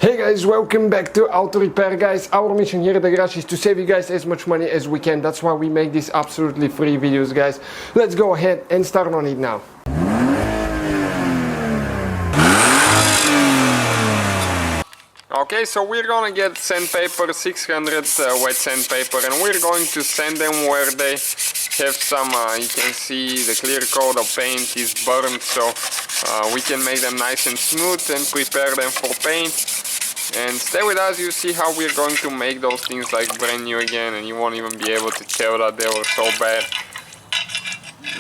Hey guys, welcome back to Auto Repair guys. Our mission here at the garage is to save you guys as much money as we can. That's why we make these absolutely free videos guys. Let's go ahead and start on it now. Okay, so we're gonna get sandpaper, 600 wet sandpaper, and we're going to sand them where they have some, you can see the clear coat of paint is burned, so we can make them nice and smooth and prepare them for paint. And stay with us, you see how we're going to make those things like brand new again, and you won't even be able to tell that they were so bad.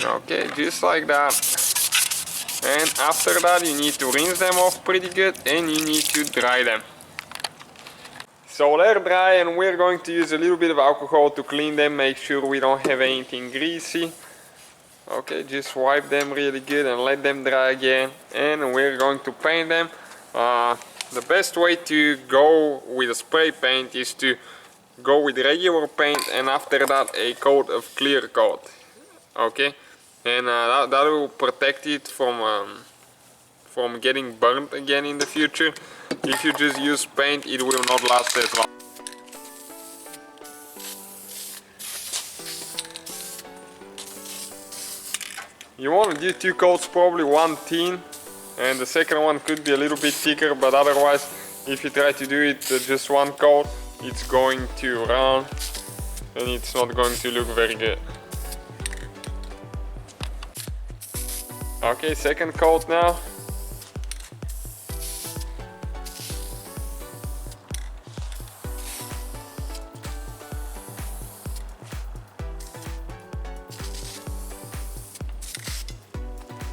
Okay, just like that. And after that you need to rinse them off pretty good and you need to dry them. So they're dry and we're going to use a little bit of alcohol to clean them, make sure we don't have anything greasy. Okay, just wipe them really good and let them dry again, and we're going to paint them. The best way to go with a spray paint is to go with regular paint and after that a coat of clear coat. Okay, and that will protect it from getting burnt again in the future. If you just use paint, it will not last as long. You want to do two coats, probably one thin, and the second one could be a little bit thicker, but otherwise, if you try to do it just one coat, it's going to run and it's not going to look very good. Okay, second coat now.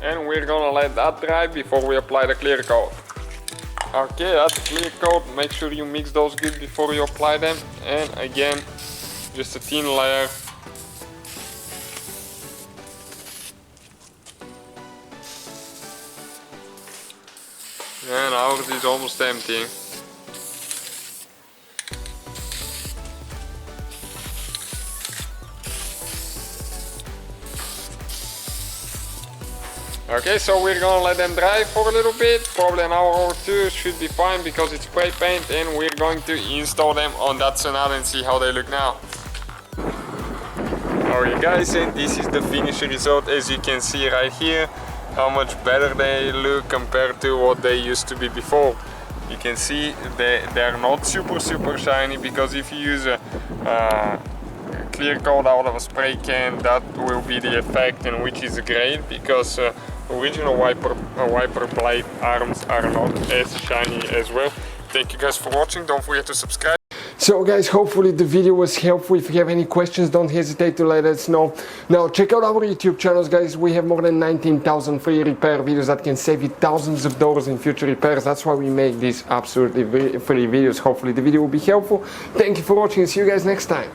And we're gonna let that dry before we apply the clear coat. Okay, that's the clear coat. Make sure you mix those good before you apply them. And again, just a thin layer. And ours is almost empty. Okay, so we're gonna let them dry for a little bit, probably an hour or two should be fine because it's spray paint, and we're going to install them on that Sonata and see how they look now. Alright guys, and this is the finished result. As you can see right here, how much better they look compared to what they used to be before. You can see they're not super shiny, because if you use a clear coat out of a spray can, that will be the effect, and which is great because original wiper blade arms are not as shiny as well. Thank you guys for watching. Don't forget to subscribe. So guys, hopefully the video was helpful. If you have any questions, don't hesitate to let us know. Now check out our YouTube channels guys. We have more than 19,000 free repair videos that can save you thousands of dollars in future repairs. That's why we make these absolutely free videos. Hopefully the video will be helpful. Thank you for watching and see you guys next time.